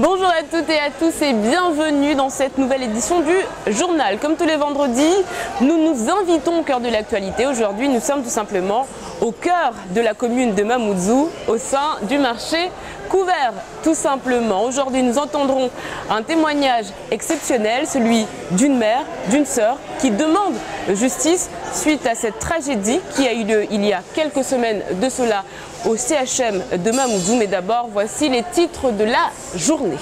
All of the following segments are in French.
Bonjour à toutes et à tous et bienvenue dans cette nouvelle édition du journal. Comme tous les vendredis, nous nous invitons au cœur de l'actualité. Aujourd'hui, nous sommes tout simplement au cœur de la commune de Mamoudzou, au sein du marché couvert, tout simplement. Aujourd'hui, nous entendrons un témoignage exceptionnel, celui d'une mère, d'une sœur, qui demande justice suite à cette tragédie qui a eu lieu il y a quelques semaines de cela au CHM de Mamoudzou. Mais d'abord, voici les titres de la journée.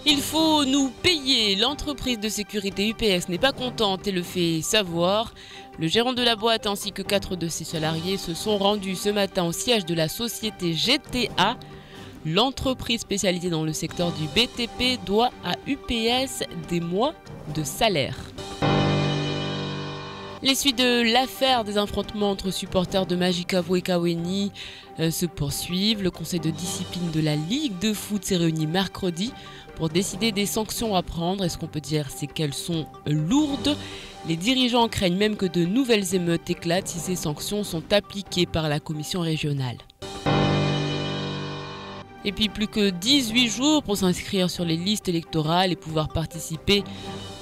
Il faut nous payer. L'entreprise de sécurité UPS n'est pas contente et le fait savoir. Le gérant de la boîte ainsi que 4 de ses salariés se sont rendus ce matin au siège de la société GTA. L'entreprise spécialisée dans le secteur du BTP doit à UPS des mois de salaire. Les suites de l'affaire des affrontements entre supporters de Majicavo et Kaweni se poursuivent. Le conseil de discipline de la Ligue de foot s'est réuni mercredi pour décider des sanctions à prendre. Et ce qu'on peut dire, c'est qu'elles sont lourdes. Les dirigeants craignent même que de nouvelles émeutes éclatent si ces sanctions sont appliquées par la commission régionale. Et puis plus que 18 jours pour s'inscrire sur les listes électorales et pouvoir participer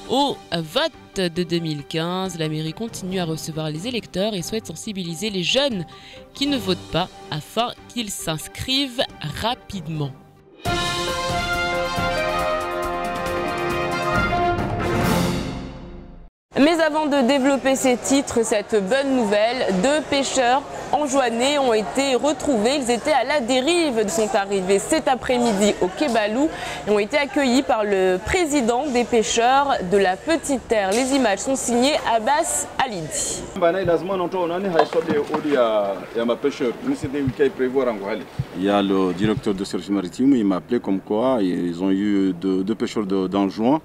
au vote de 2015, la mairie continue à recevoir les électeurs et souhaite sensibiliser les jeunes qui ne votent pas afin qu'ils s'inscrivent rapidement. Mais avant de développer ces titres, cette bonne nouvelle, 2 pêcheurs enjoignés ont été retrouvés. Ils étaient à la dérive. Ils sont arrivés cet après-midi au Kebalou et ont été accueillis par le président des pêcheurs de la Petite Terre. Les images sont signées Abbas Alidi. Il y a le directeur de service maritime, il m'a appelé comme quoi ils ont eu deux pêcheurs d'Anjouan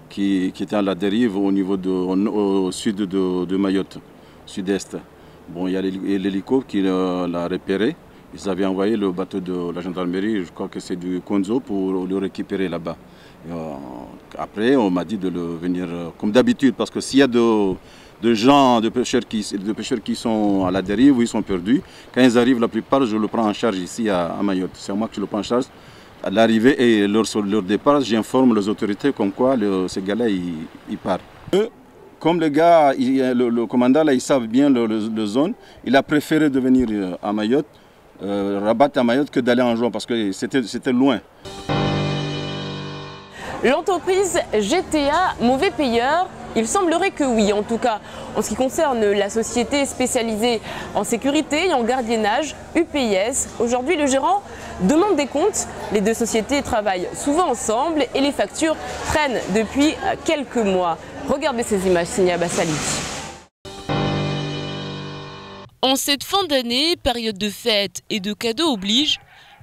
qui étaient à la dérive au niveau au sud de Mayotte, sud-est. Bon, il y a l'hélico qui l'a repéré. Ils avaient envoyé le bateau de la gendarmerie, je crois que c'est du Konzo, pour le récupérer là-bas. Après, on m'a dit de le venir comme d'habitude, parce que s'il y a de pêcheurs qui sont à la dérive ou ils sont perdus, quand ils arrivent, la plupart, je le prends en charge ici à Mayotte. C'est moi qui le prends en charge. À l'arrivée et leur départ, j'informe les autorités comme quoi ces gars-là, ils partent. Comme le gars, le commandant, là, ils savent bien le zone, il a préféré de venir à Mayotte, rabattre à Mayotte, que d'aller en juin parce que c'était loin. L'entreprise GTA, mauvais payeur? Il semblerait que oui, en tout cas en ce qui concerne la société spécialisée en sécurité et en gardiennage, UPS. Aujourd'hui, le gérant demande des comptes. Les deux sociétés travaillent souvent ensemble et les factures traînent depuis quelques mois. Regardez ces images signées Abbas Alidi. En cette fin d'année, période de fêtes et de cadeaux oblige,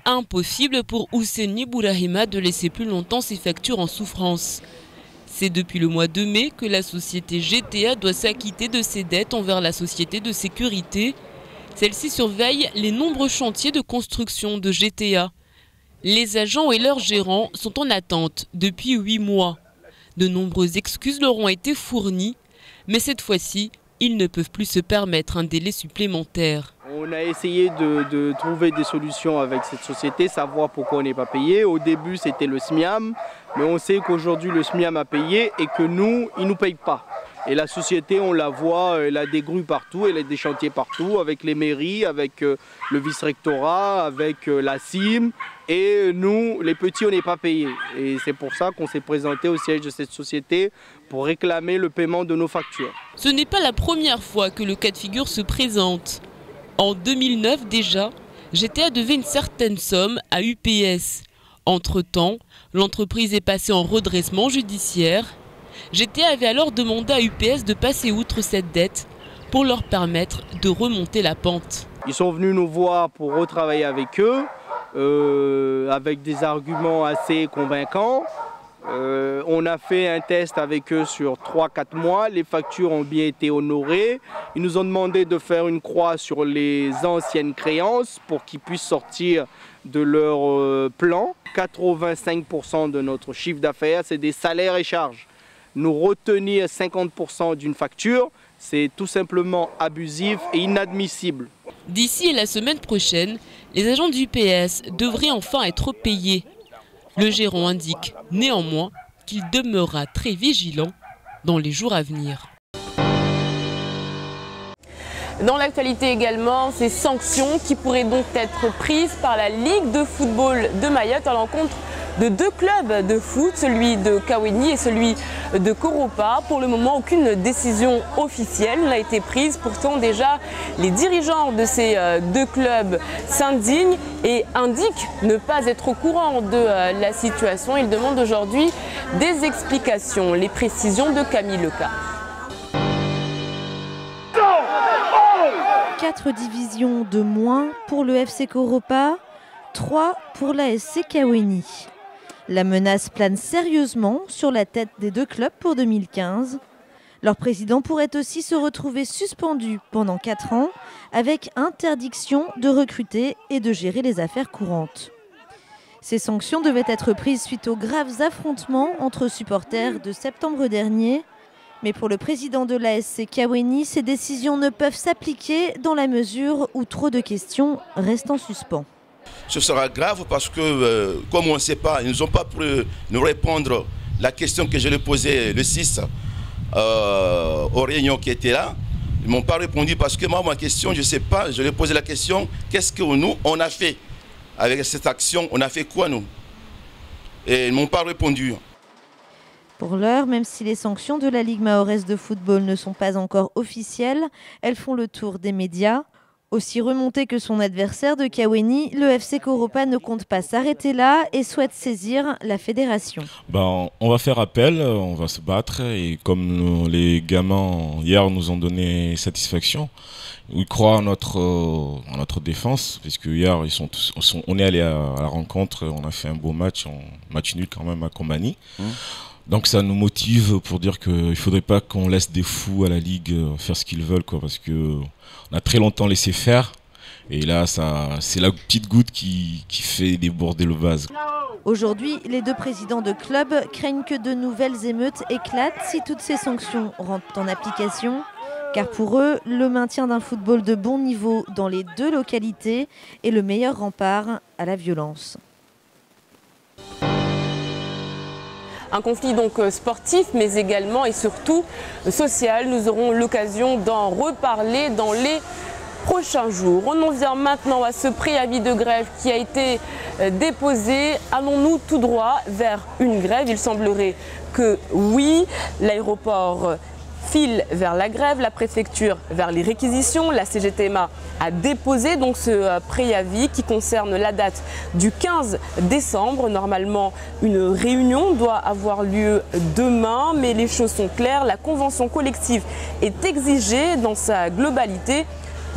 impossible pour Ouseni Bourahima de laisser plus longtemps ses factures en souffrance. C'est depuis le mois de mai que la société GTA doit s'acquitter de ses dettes envers la société de sécurité. Celle-ci surveille les nombreux chantiers de construction de GTA. Les agents et leurs gérants sont en attente depuis 8 mois. De nombreuses excuses leur ont été fournies, mais cette fois-ci, ils ne peuvent plus se permettre un délai supplémentaire. On a essayé de trouver des solutions avec cette société, savoir pourquoi on n'est pas payé. Au début, c'était le SMIAM, mais on sait qu'aujourd'hui, le SMIAM a payé et que nous, ils ne nous payent pas. Et la société, on la voit, elle a des grues partout, elle a des chantiers partout, avec les mairies, avec le vice-rectorat, avec la CIM. Et nous, les petits, on n'est pas payés. Et c'est pour ça qu'on s'est présenté au siège de cette société pour réclamer le paiement de nos factures. Ce n'est pas la première fois que le cas de figure se présente. En 2009 déjà, GTA devait une certaine somme à UPS. Entre-temps, l'entreprise est passée en redressement judiciaire. GTA avait alors demandé à UPS de passer outre cette dette pour leur permettre de remonter la pente. Ils sont venus nous voir pour retravailler avec eux, avec des arguments assez convaincants. On a fait un test avec eux sur 3-4 mois, les factures ont bien été honorées. Ils nous ont demandé de faire une croix sur les anciennes créances pour qu'ils puissent sortir de leur plan. 85% de notre chiffre d'affaires, c'est des salaires et charges. Nous retenir 50% d'une facture, c'est tout simplement abusif et inadmissible. D'ici la semaine prochaine, les agents du UPS devraient enfin être payés. Le gérant indique néanmoins qu'il demeurera très vigilant dans les jours à venir. Dans l'actualité également, ces sanctions qui pourraient donc être prises par la Ligue de football de Mayotte à l'encontre de 2 clubs de foot, celui de Kaweni et celui de Koropa. Pour le moment, aucune décision officielle n'a été prise. Pourtant, déjà, les dirigeants de ces 2 clubs s'indignent et indiquent ne pas être au courant de la situation. Ils demandent aujourd'hui des explications. Les précisions de Camille Leca. 4 divisions de moins pour le FC Koropa, 3 pour la SC Kaweni. La menace plane sérieusement sur la tête des 2 clubs pour 2015. Leur président pourrait aussi se retrouver suspendu pendant 4 ans avec interdiction de recruter et de gérer les affaires courantes. Ces sanctions devaient être prises suite aux graves affrontements entre supporters de septembre dernier. Mais pour le président de la SC Kaweni, ces décisions ne peuvent s'appliquer dans la mesure où trop de questions restent en suspens. Ce sera grave parce que, comme on ne sait pas, ils n'ont pas pu nous répondre la question que je leur posais le 6 aux réunions qui étaient là. Ils ne m'ont pas répondu parce que moi, ma question, je ne sais pas, je leur ai posé la question, qu'est-ce que nous, on a fait avec cette action, on a fait quoi nous? Et ils ne m'ont pas répondu. Pour l'heure, même si les sanctions de la Ligue mahoraise de football ne sont pas encore officielles, elles font le tour des médias. Aussi remonté que son adversaire de Kaweni, le FC Koropa ne compte pas s'arrêter là et souhaite saisir la fédération. On va faire appel, on va se battre et comme les gamins hier nous ont donné satisfaction, ils croient à notre défense, puisque hier on est allé à la rencontre, on a fait un beau match, match nul quand même à Kombani. Donc ça nous motive pour dire qu'il ne faudrait pas qu'on laisse des fous à la Ligue faire ce qu'ils veulent, quoi, parce qu'on a très longtemps laissé faire. Et là, c'est la petite goutte qui fait déborder le vase. Aujourd'hui, les 2 présidents de club craignent que de nouvelles émeutes éclatent si toutes ces sanctions rentrent en application. Car pour eux, le maintien d'un football de bon niveau dans les 2 localités est le meilleur rempart à la violence. Un conflit donc sportif, mais également et surtout social. Nous aurons l'occasion d'en reparler dans les prochains jours. On en vient maintenant à ce préavis de grève qui a été déposé. Allons-nous tout droit vers une grève? Il semblerait que oui. L'aéroport file vers la grève, la préfecture vers les réquisitions. La CGTMA a déposé donc ce préavis qui concerne la date du 15 décembre. Normalement, une réunion doit avoir lieu demain, mais les choses sont claires. La convention collective est exigée dans sa globalité.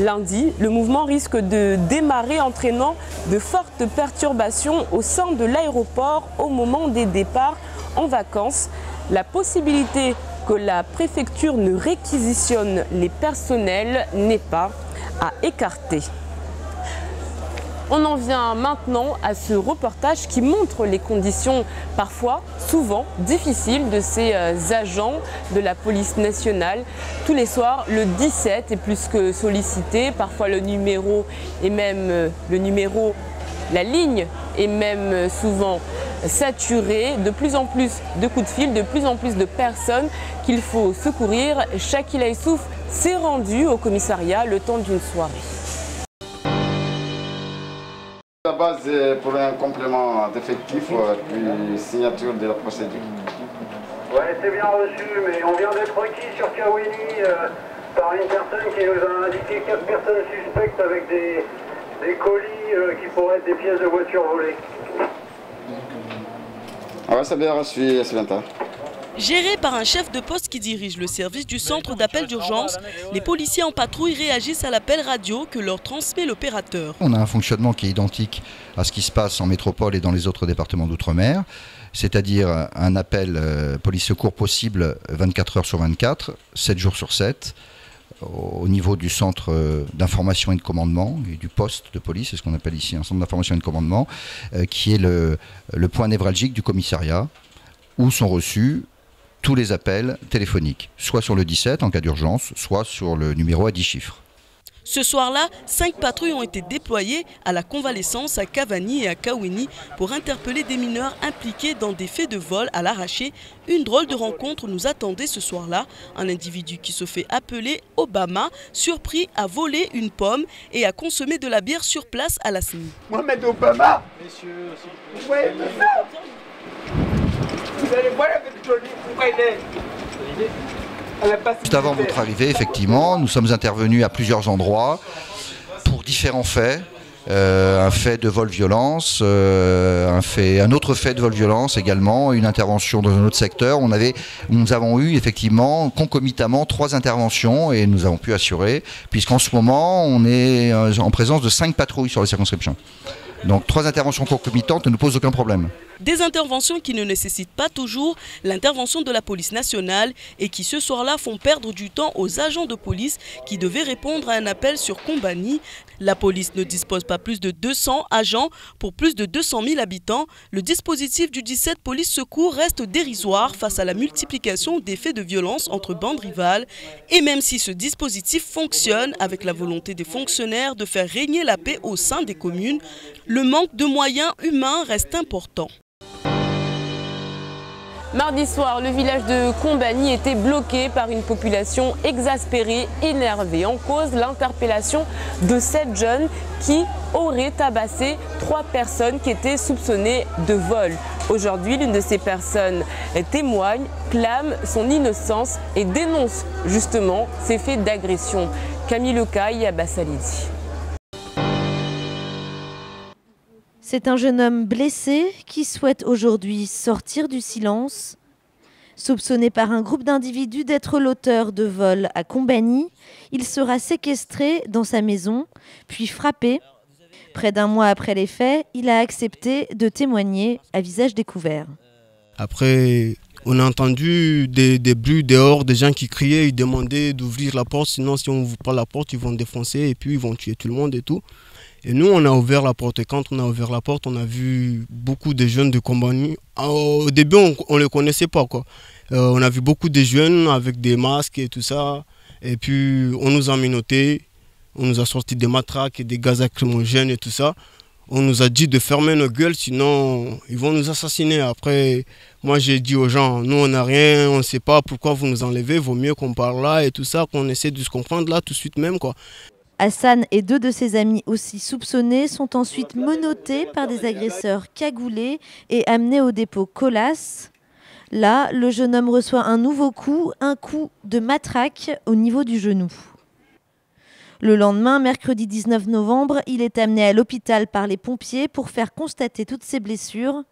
Lundi, le mouvement risque de démarrer, entraînant de fortes perturbations au sein de l'aéroport au moment des départs en vacances. La possibilité que la préfecture ne réquisitionne les personnels n'est pas à écarter. On en vient maintenant à ce reportage qui montre les conditions parfois, souvent difficiles de ces agents de la police nationale. Tous les soirs, le 17 est plus que sollicité, parfois le numéro est même la ligne est même souvent saturée, de plus en plus de coups de fil, de plus en plus de personnes qu'il faut secourir. Shakila Issouf s'est rendu au commissariat le temps d'une soirée. La base pour un complément d'effectif puis signature de la procédure. Ouais, c'est bien reçu, mais on vient d'être requis sur Kaweni par une personne qui nous a indiqué 4 personnes suspectes avec des colis qui pourraient être des pièces de voiture volées. Ah ouais, c'est bien reçu, Sylvain. Géré par un chef de poste qui dirige le service du centre d'appel d'urgence, les policiers en patrouille réagissent à l'appel radio que leur transmet l'opérateur. On a un fonctionnement qui est identique à ce qui se passe en métropole et dans les autres départements d'outre-mer, c'est-à-dire un appel police-secours possible 24 heures sur 24, 7 jours sur 7, au niveau du centre d'information et de commandement et du poste de police, c'est ce qu'on appelle ici un centre d'information et de commandement, qui est le point névralgique du commissariat, où sont reçus tous les appels téléphoniques, soit sur le 17 en cas d'urgence, soit sur le numéro à 10 chiffres. Ce soir-là, 5 patrouilles ont été déployées à la convalescence à Cavani et à Kaweni pour interpeller des mineurs impliqués dans des faits de vol à l'arraché. Une drôle de rencontre nous attendait ce soir-là. Un individu qui se fait appeler Obama, surpris à voler une pomme et à consommer de la bière sur place à la SNI. Mohamed Obama, messieurs, vous voyez tout ça? Vous allez voir avec Johnny, pourquoi il est? Juste avant votre arrivée, effectivement, nous sommes intervenus à plusieurs endroits pour différents faits. Un fait de vol-violence, un autre fait de vol-violence également, une intervention dans un autre secteur. Nous avons eu effectivement concomitamment 3 interventions et nous avons pu assurer, puisqu'en ce moment on est en présence de 5 patrouilles sur les circonscriptions. Donc 3 interventions concomitantes ne nous posent aucun problème. Des interventions qui ne nécessitent pas toujours l'intervention de la police nationale et qui ce soir-là font perdre du temps aux agents de police qui devaient répondre à un appel sur Kombani. La police ne dispose pas plus de 200 agents pour plus de 200 000 habitants. Le dispositif du 17 Police Secours reste dérisoire face à la multiplication des faits de violence entre bandes rivales. Et même si ce dispositif fonctionne avec la volonté des fonctionnaires de faire régner la paix au sein des communes, le manque de moyens humains reste important. Mardi soir, le village de Kombani était bloqué par une population exaspérée, énervée. En cause, l'interpellation de 7 jeunes qui auraient tabassé 3 personnes qui étaient soupçonnées de vol. Aujourd'hui, l'une de ces personnes témoigne, clame son innocence et dénonce justement ces faits d'agression. Camille Lecaille et Abbas Salidi. C'est un jeune homme blessé qui souhaite aujourd'hui sortir du silence. Soupçonné par un groupe d'individus d'être l'auteur de vols à Kombani, il sera séquestré dans sa maison, puis frappé. Près d'un mois après les faits, il a accepté de témoigner à visage découvert. Après, on a entendu des bruits dehors, des gens qui criaient, ils demandaient d'ouvrir la porte, sinon si on n'ouvre pas la porte, ils vont défoncer et puis ils vont tuer tout le monde et tout. Et nous, on a ouvert la porte. Et quand on a ouvert la porte, on a vu beaucoup de jeunes de Kombani. Au début, on ne les connaissait pas, quoi. On a vu beaucoup de jeunes avec des masques et tout ça. Et puis, on nous a menottés. On nous a sorti des matraques et des gaz lacrymogènes et tout ça. On nous a dit de fermer nos gueules, sinon ils vont nous assassiner. Après, moi, j'ai dit aux gens, nous, on n'a rien, on ne sait pas pourquoi vous nous enlevez. Vaut mieux qu'on parle là et tout ça, qu'on essaie de se comprendre là tout de suite même, quoi. Hassan et 2 de ses amis aussi soupçonnés sont ensuite menottés par des agresseurs cagoulés et amenés au dépôt Colas. Là, le jeune homme reçoit un nouveau coup, un coup de matraque au niveau du genou. Le lendemain, mercredi 19 novembre, il est amené à l'hôpital par les pompiers pour faire constater toutes ses blessures.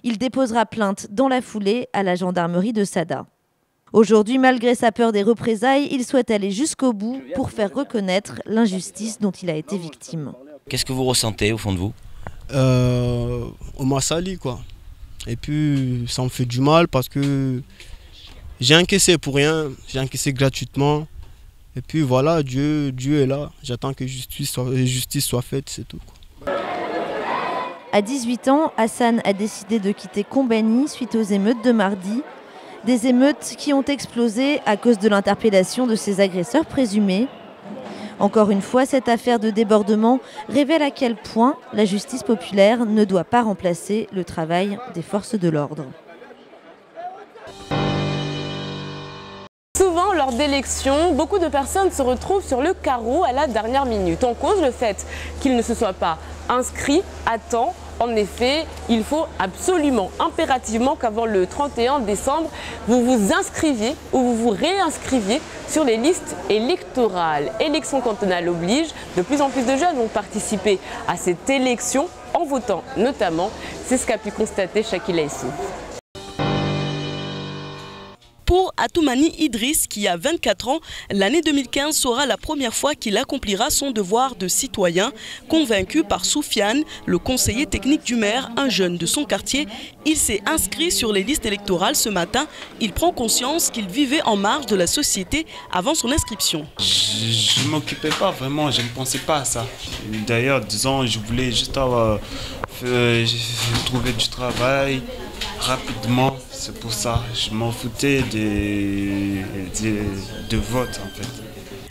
Il déposera plainte dans la foulée à la gendarmerie de Sada. Aujourd'hui, malgré sa peur des représailles, il souhaite aller jusqu'au bout pour faire reconnaître l'injustice dont il a été victime. Qu'est-ce que vous ressentez au fond de vous? On m'a sali, quoi. Et puis, ça me fait du mal parce que j'ai encaissé pour rien, j'ai encaissé gratuitement. Et puis voilà, Dieu est là. J'attends que justice soit faite, c'est tout, quoi. À 18 ans, Hassan a décidé de quitter Kombani suite aux émeutes de mardi. Des émeutes qui ont explosé à cause de l'interpellation de ces agresseurs présumés. Encore une fois, cette affaire de débordement révèle à quel point la justice populaire ne doit pas remplacer le travail des forces de l'ordre. Souvent, lors d'élections, beaucoup de personnes se retrouvent sur le carreau à la dernière minute. En cause, le fait qu'ils ne se soient pas inscrits à temps. En effet, il faut absolument, impérativement qu'avant le 31 décembre, vous vous inscriviez ou vous vous réinscriviez sur les listes électorales. Élection cantonale oblige, de plus en plus de jeunes vont participer à cette élection en votant notamment. C'est ce qu'a pu constater Shakila Issouf. Pour Atoumani Idriss, qui a 24 ans, l'année 2015 sera la première fois qu'il accomplira son devoir de citoyen. Convaincu par Soufiane, le conseiller technique du maire, un jeune de son quartier, il s'est inscrit sur les listes électorales ce matin. Il prend conscience qu'il vivait en marge de la société avant son inscription. Je ne m'occupais pas vraiment, je ne pensais pas à ça. D'ailleurs, disons, je voulais juste trouver du travail rapidement. C'est pour ça, je m'en foutais de vote en fait.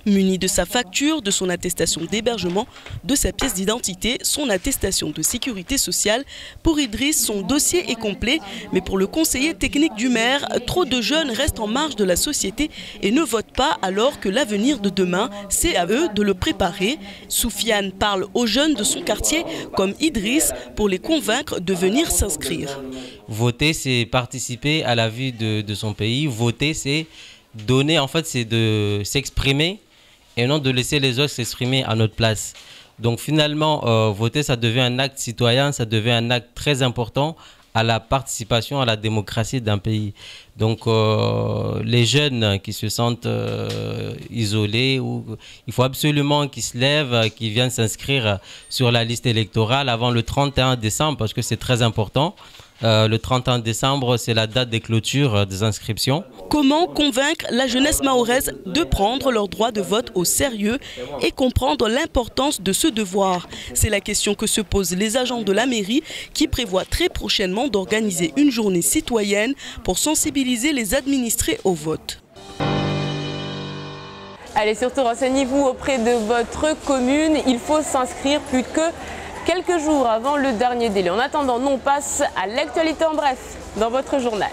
Muni de sa facture, de son attestation d'hébergement, de sa pièce d'identité, son attestation de sécurité sociale, pour Idriss, son dossier est complet. Mais pour le conseiller technique du maire, trop de jeunes restent en marge de la société et ne votent pas, alors que l'avenir de demain, c'est à eux de le préparer. Soufiane parle aux jeunes de son quartier, comme Idriss, pour les convaincre de venir s'inscrire. Voter, c'est participer à la vie de son pays. Voter, c'est donner, en fait, c'est de s'exprimer et non de laisser les autres s'exprimer à notre place. Donc finalement, voter, ça devient un acte citoyen, ça devient un acte très important à la participation à la démocratie d'un pays. Donc les jeunes qui se sentent isolés, il faut absolument qu'ils se lèvent, qu'ils viennent s'inscrire sur la liste électorale avant le 31 décembre parce que c'est très important. Le 31 décembre, c'est la date des clôtures des inscriptions. Comment convaincre la jeunesse mahoraise de prendre leur droit de vote au sérieux et comprendre l'importance de ce devoir? C'est la question que se posent les agents de la mairie qui prévoient très prochainement d'organiser une journée citoyenne pour sensibiliser les administrés au vote. Allez, surtout renseignez-vous auprès de votre commune. Il faut s'inscrire plus que quelques jours avant le dernier délai. En attendant, nous on passe à l'actualité en bref dans votre journal.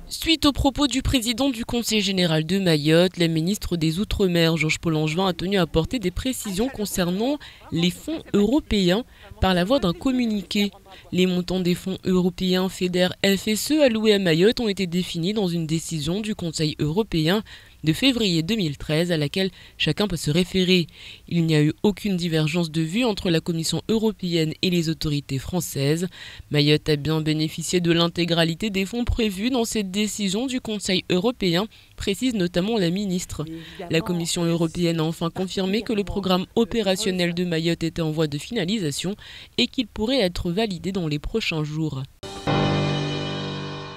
Suite aux propos du président du Conseil général de Mayotte, la ministre des Outre-mer, Georges Paul-Langevin, a tenu à apporter des précisions concernant les fonds européens par la voie d'un communiqué. Les montants des fonds européens FEDER FSE alloués à Mayotte ont été définis dans une décision du Conseil européen de février 2013 à laquelle chacun peut se référer. Il n'y a eu aucune divergence de vue entre la Commission européenne et les autorités françaises. Mayotte a bien bénéficié de l'intégralité des fonds prévus dans cette décision du Conseil européen, précise notamment la ministre. La Commission européenne a enfin confirmé que le programme opérationnel de Mayotte était en voie de finalisation et qu'il pourrait être validé dans les prochains jours.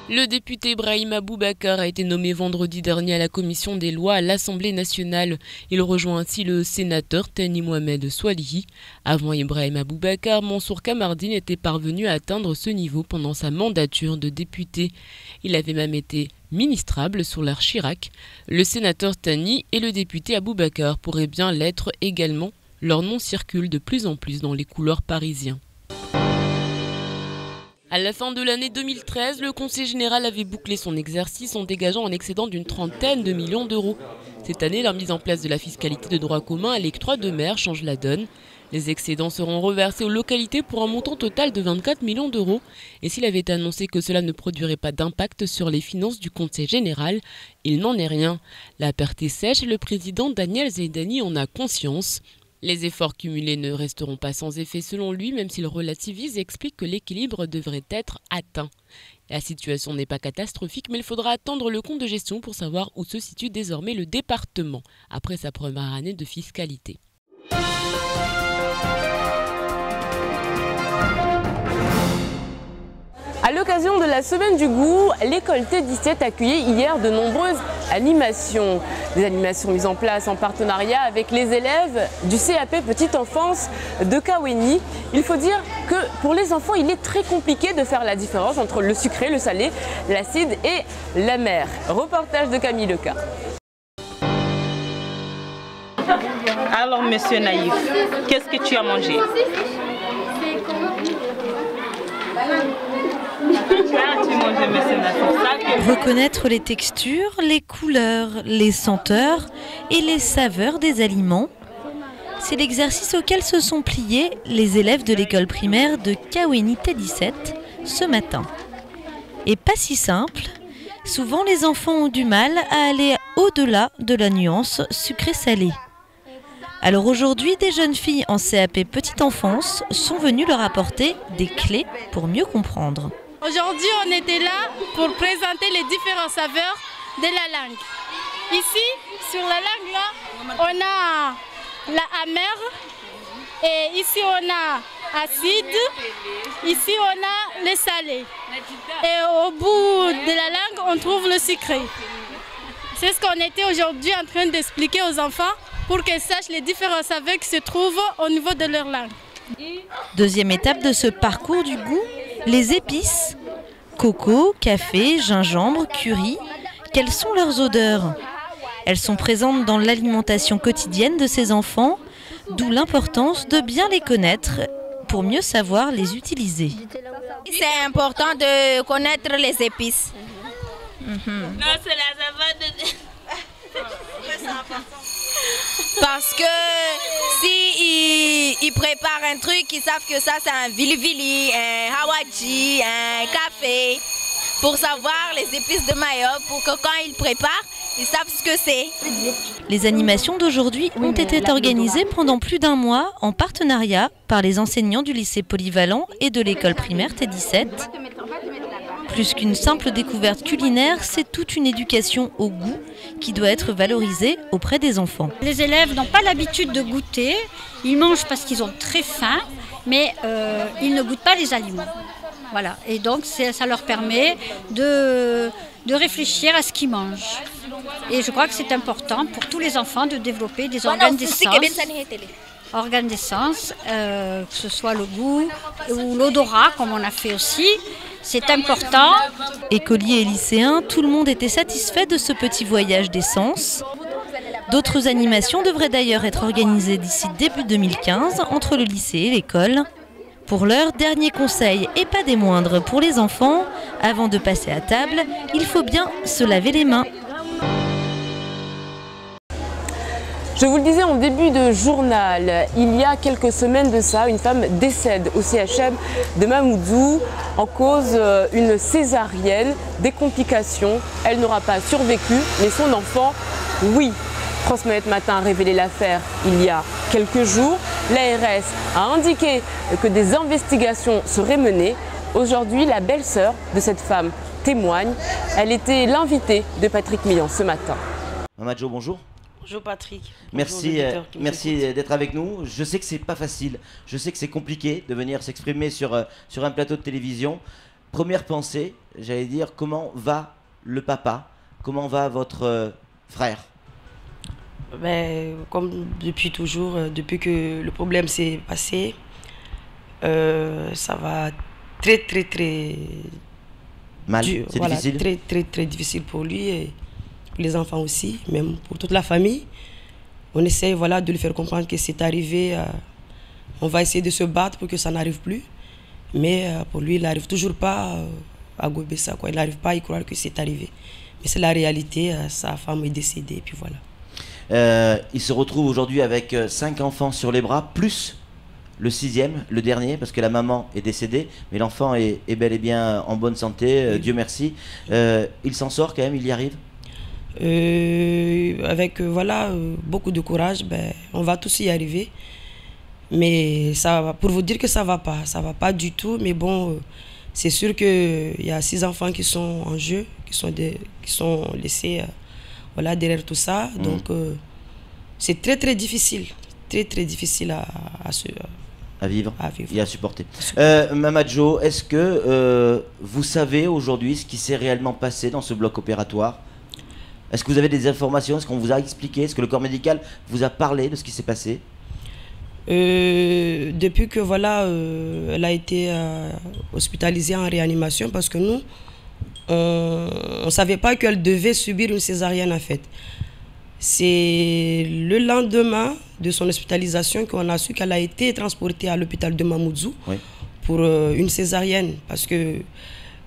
Le député Brahima Boubacar a été nommé vendredi dernier à la commission des lois à l'Assemblée nationale. Il rejoint ainsi le sénateur Thani Mohamed Swalihi. Avant Ibrahima Boubacar, Mansour Kamardine était parvenu à atteindre ce niveau pendant sa mandature de député. Il avait même été ministrable sous l'ère Chirac. Le sénateur Thani et le député Aboubacar pourraient bien l'être également. Leur nom circule de plus en plus dans les couloirs parisiens. À la fin de l'année 2013, le Conseil général avait bouclé son exercice en dégageant un excédent d'une trentaine de millions d'euros. Cette année, la mise en place de la fiscalité de droit commun à l'octroi de mer change la donne. Les excédents seront reversés aux localités pour un montant total de 24 millions d'euros. Et s'il avait annoncé que cela ne produirait pas d'impact sur les finances du Conseil général, il n'en est rien. La perte est sèche et le président Daniel Zaidani en a conscience. Les efforts cumulés ne resteront pas sans effet selon lui, même s'il relativise et explique que l'équilibre devrait être atteint. La situation n'est pas catastrophique, mais il faudra attendre le compte de gestion pour savoir où se situe désormais le département, après sa première année de fiscalité. À l'occasion de la semaine du goût, l'école T17 accueillait hier de nombreuses animations. Des animations mises en place en partenariat avec les élèves du CAP Petite Enfance de Kaweni. Il faut dire que pour les enfants, il est très compliqué de faire la différence entre le sucré, le salé, l'acide et l'amer. Reportage de Camille Leca. Alors, monsieur Naïf, qu'est-ce que tu as mangé? Reconnaître les textures, les couleurs, les senteurs et les saveurs des aliments, c'est l'exercice auquel se sont pliés les élèves de l'école primaire de Kaweni T17 ce matin. Et pas si simple, souvent les enfants ont du mal à aller au-delà de la nuance sucré-salé. Alors aujourd'hui, des jeunes filles en CAP Petite Enfance sont venues leur apporter des clés pour mieux comprendre. Aujourd'hui, on était là pour présenter les différentes saveurs de la langue. Ici, sur la langue, là, on a la amère, et ici on a acide, ici on a le salé. Et au bout de la langue, on trouve le sucré. C'est ce qu'on était aujourd'hui en train d'expliquer aux enfants pour qu'ils sachent les différents saveurs qui se trouvent au niveau de leur langue. Deuxième étape de ce parcours du goût, les épices. Coco, café, gingembre, curry, quelles sont leurs odeurs? Elles sont présentes dans l'alimentation quotidienne de ces enfants, d'où l'importance de bien les connaître pour mieux savoir les utiliser. C'est important de connaître les épices. Non, c'est la savate. Parce que si ils préparent un truc, ils savent que ça c'est un vili-vili, un hawaji, un café. Pour savoir les épices de Mayotte, pour que quand ils préparent, ils savent ce que c'est. Les animations d'aujourd'hui ont été organisées pendant plus d'un mois en partenariat par les enseignants du lycée polyvalent et de l'école primaire T17. Plus qu'une simple découverte culinaire, c'est toute une éducation au goût qui doit être valorisée auprès des enfants. Les élèves n'ont pas l'habitude de goûter, ils mangent parce qu'ils ont très faim, mais ils ne goûtent pas les aliments. Voilà. Et donc ça leur permet de réfléchir à ce qu'ils mangent. Et je crois que c'est important pour tous les enfants de développer des organes d'essence. Organes d'essence, que ce soit le goût ou l'odorat, comme on a fait aussi. C'est important. Écoliers et lycéens, tout le monde était satisfait de ce petit voyage d'essence. D'autres animations devraient d'ailleurs être organisées d'ici début 2015 entre le lycée et l'école. Pour l'heure, dernier conseil, et pas des moindres pour les enfants, avant de passer à table, il faut bien se laver les mains. Je vous le disais en début de journal, il y a quelques semaines de ça, une femme décède au CHM de Mamoudzou en cause une césarienne, des complications. Elle n'aura pas survécu, mais son enfant, oui. France Mayotte Matin a révélé l'affaire il y a quelques jours. L'ARS a indiqué que des investigations seraient menées. Aujourd'hui, la belle-sœur de cette femme témoigne. Elle était l'invitée de Patrick Millian ce matin. Maman Jo, bonjour. Bonjour Patrick. Merci d'être avec nous. Je sais que c'est pas facile. Je sais que c'est compliqué de venir s'exprimer sur un plateau de télévision. Première pensée, j'allais dire, comment va le papa? Comment va votre frère? Comme depuis toujours, depuis que le problème s'est passé, ça va très mal. C'est difficile. Très difficile pour lui et pour les enfants aussi, même pour toute la famille. On essaie de lui faire comprendre que c'est arrivé. On va essayer de se battre pour que ça n'arrive plus. Mais pour lui, il n'arrive toujours pas à gober ça. Il n'arrive pas à y croire que c'est arrivé. Mais c'est la réalité. Sa femme est décédée et puis voilà. Il se retrouve aujourd'hui avec 5 enfants sur les bras, plus le 6e, le dernier, parce que la maman est décédée, mais l'enfant est bel et bien en bonne santé, oui. Dieu merci. Il s'en sort quand même, il y arrive? Avec beaucoup de courage, on va tous y arriver. Mais ça, pour vous dire que ça va pas du tout. Mais bon, c'est sûr qu'il y a 6 enfants qui sont en jeu, qui sont laissés derrière tout ça. Donc c'est très difficile, très difficile à vivre et à supporter. Maman Jo, est-ce que vous savez aujourd'hui ce qui s'est réellement passé dans ce bloc opératoire? Est-ce que vous avez des informations? Est-ce qu'on vous a expliqué? Est-ce que le corps médical vous a parlé de ce qui s'est passé? Depuis que elle a été hospitalisée en réanimation, parce que nous, on ne savait pas qu'elle devait subir une césarienne en fait. C'est le lendemain de son hospitalisation qu'on a su qu'elle a été transportée à l'hôpital de Mamoudzou pour une césarienne. Parce que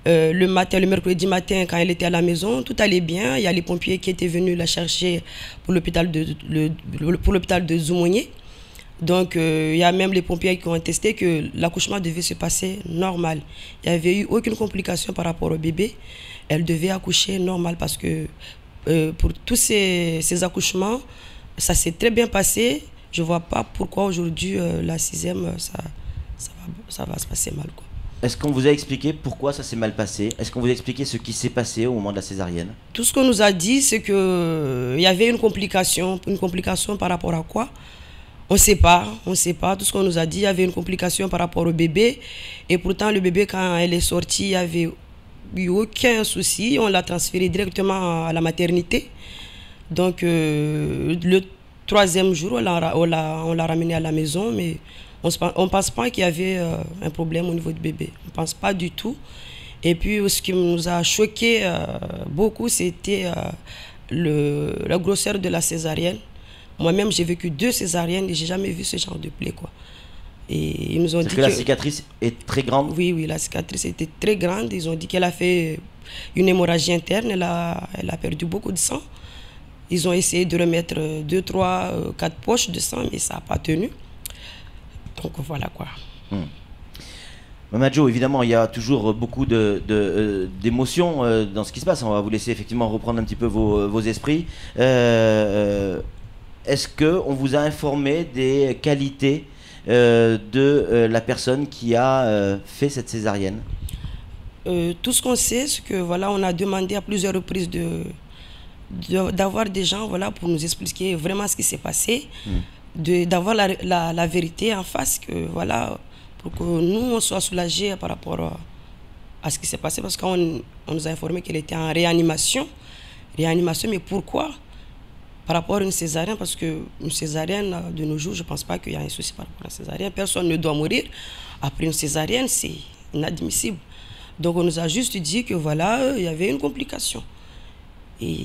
le mercredi matin, quand elle était à la maison, tout allait bien. Il y a les pompiers qui étaient venus la chercher pour l'hôpital de Zoumounié. Donc, il y a même les pompiers qui ont attesté que l'accouchement devait se passer normal. Il n'y avait eu aucune complication par rapport au bébé. Elle devait accoucher normal parce que pour tous ces accouchements, ça s'est très bien passé. Je ne vois pas pourquoi aujourd'hui, la 6e, ça va se passer mal, quoi. Est-ce qu'on vous a expliqué pourquoi ça s'est mal passé? Est-ce qu'on vous a expliqué ce qui s'est passé au moment de la césarienne? Tout ce qu'on nous a dit, c'est qu'il y avait une complication par rapport à quoi? On ne sait pas. Tout ce qu'on nous a dit, il y avait une complication par rapport au bébé. Et pourtant, le bébé, quand elle est sortie, il n'y avait eu aucun souci. On l'a transféré directement à la maternité. Donc, le 3e jour, on l'a ramené à la maison. Mais on ne pense pas qu'il y avait un problème au niveau du bébé. On ne pense pas du tout. Et puis ce qui nous a choqué beaucoup, c'était la grosseur de la césarienne. Moi-même, j'ai vécu 2 césariennes et j'ai jamais vu ce genre de plaie, quoi. Et ils nous ont dit que la cicatrice est très grande. Oui, oui, la cicatrice était très grande. Ils ont dit qu'elle a fait une hémorragie interne. Elle a perdu beaucoup de sang. Ils ont essayé de remettre 2, 3, 4 poches de sang, mais ça n'a pas tenu. Donc voilà quoi. Maman Jo, évidemment, il y a toujours beaucoup d'émotions dans ce qui se passe. On va vous laisser effectivement reprendre un petit peu vos esprits. Est-ce qu'on vous a informé des qualités de la personne qui a fait cette césarienne? Tout ce qu'on sait, c'est que voilà, on a demandé à plusieurs reprises d'avoir des gens voilà, pour nous expliquer vraiment ce qui s'est passé, d'avoir la vérité en face, que, voilà, pour que nous on soit soulagés par rapport à ce qui s'est passé, parce qu'on nous a informé qu'elle était en réanimation. Réanimation, mais pourquoi? Par rapport à une césarienne, parce qu'une césarienne, de nos jours, je ne pense pas qu'il y a un souci par rapport à la césarienne. Personne ne doit mourir après une césarienne, c'est inadmissible. Donc on nous a juste dit que voilà, il y avait une complication. Et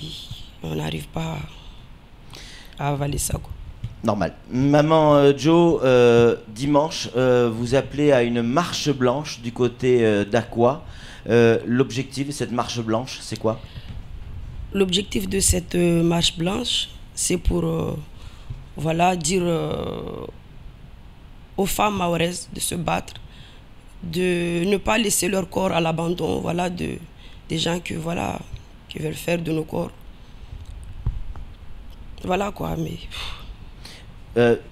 on n'arrive pas à avaler ça, quoi. Normal. Maman Jo, dimanche, vous appelez à une marche blanche du côté d'Aqua. L'objectif de cette marche blanche, c'est quoi? L'objectif de cette marche blanche, c'est pour voilà, dire aux femmes maoraises de se battre, de ne pas laisser leur corps à l'abandon, voilà, des gens que, voilà, qui veulent faire de nos corps. Voilà quoi, mais...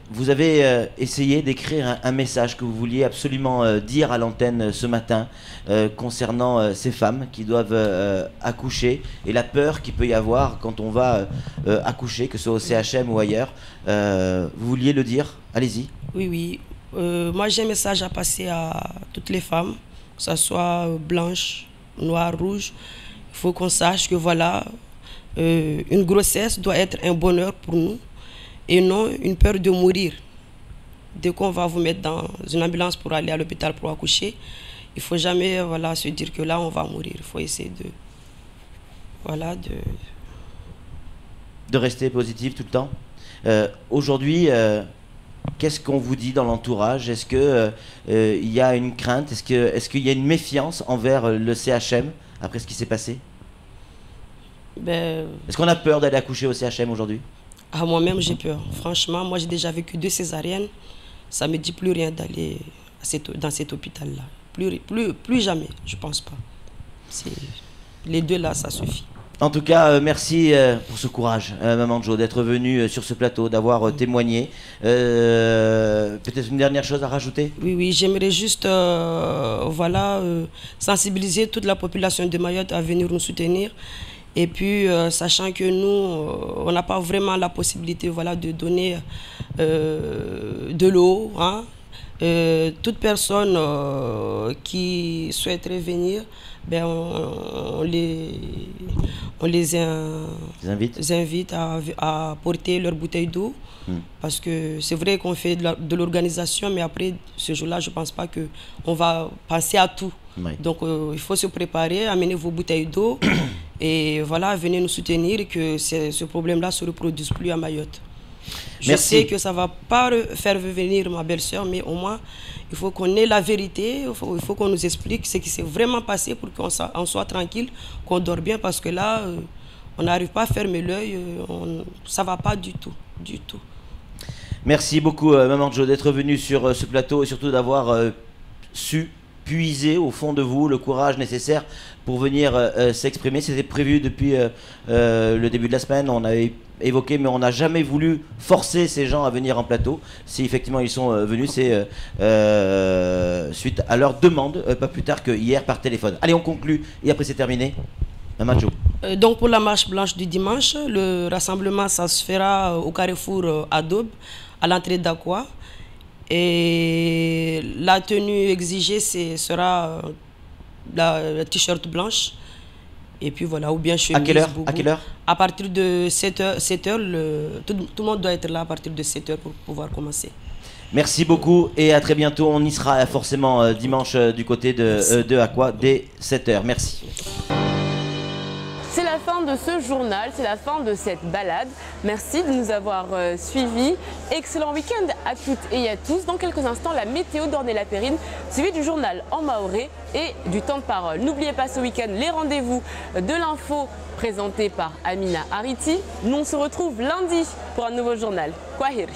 vous avez essayé d'écrire un message que vous vouliez absolument dire à l'antenne ce matin concernant ces femmes qui doivent accoucher et la peur qu'il peut y avoir quand on va accoucher, que ce soit au CHM ou ailleurs. Vous vouliez le dire? Allez-y. Oui, oui. Moi, j'ai un message à passer à toutes les femmes, que ce soit blanche, noire, rouge. Il faut qu'on sache que voilà, une grossesse doit être un bonheur pour nous, et non une peur de mourir. Dès qu'on va vous mettre dans une ambulance pour aller à l'hôpital pour accoucher, il ne faut jamais voilà, se dire que là on va mourir. Il faut essayer de... Voilà, de rester positif tout le temps. Aujourd'hui, qu'est-ce qu'on vous dit dans l'entourage? Est-ce qu'il y a une crainte? Est-ce qu'il y a une méfiance envers le CHM après ce qui s'est passé? Est-ce qu'on a peur d'aller accoucher au CHM aujourd'hui? Ah, moi-même, j'ai peur. Franchement, moi, j'ai déjà vécu 2 césariennes. Ça ne me dit plus rien d'aller dans cet hôpital-là. Plus jamais, je ne pense pas. Les 2 là, ça suffit. En tout cas, merci pour ce courage, Maman Jo, d'être venue sur ce plateau, d'avoir témoigné. Peut-être une dernière chose à rajouter? Oui, oui, j'aimerais juste voilà, sensibiliser toute la population de Mayotte à venir nous soutenir. Et puis, sachant que nous, on n'a pas vraiment la possibilité voilà, de donner de l'eau, hein. Toute personne qui souhaiterait venir, ben, on les invite à porter leur bouteille d'eau. Parce que c'est vrai qu'on fait de l'organisation, mais après ce jour-là, je ne pense pas qu'on va penser à tout. Oui. Donc il faut se préparer, amener vos bouteilles d'eau et voilà, venez nous soutenir et que ce problème-là ne se reproduise plus à Mayotte. Je sais que ça ne va pas faire venir ma belle-sœur, mais au moins, il faut qu'on ait la vérité, il faut qu'on nous explique ce qui s'est vraiment passé pour qu'on soit tranquille, qu'on dort bien, parce que là, on n'arrive pas à fermer l'œil, ça ne va pas du tout, du tout. Merci beaucoup, Maman Jo, d'être venue sur ce plateau et surtout d'avoir su puiser au fond de vous le courage nécessaire pour venir s'exprimer. C'était prévu depuis le début de la semaine, on avait évoqué, mais on n'a jamais voulu forcer ces gens à venir en plateau. Si effectivement ils sont venus, c'est suite à leur demande, pas plus tard que hier par téléphone. Allez, on conclut et après c'est terminé. Maman Jo. Donc pour la marche blanche du dimanche, le rassemblement ça se fera au carrefour Adobe, à l'entrée d'Aqua. Et la tenue exigée sera la t-shirt blanche. Et puis voilà, ou bien chemise. À quelle heure? À quelle heure? À partir de 7h, tout le monde doit être là à partir de 7h pour pouvoir commencer. Merci beaucoup et à très bientôt. On y sera forcément dimanche du côté de Aqua dès 7h. Merci. C'est la fin de ce journal, c'est la fin de cette balade. Merci de nous avoir suivis. Excellent week-end à toutes et à tous. Dans quelques instants, la météo d'Ornella Périne, suivi du journal en maoré et du temps de parole. N'oubliez pas ce week-end les rendez-vous de l'info présenté par Amina Ariti. Nous on se retrouve lundi pour un nouveau journal. Kwaheri.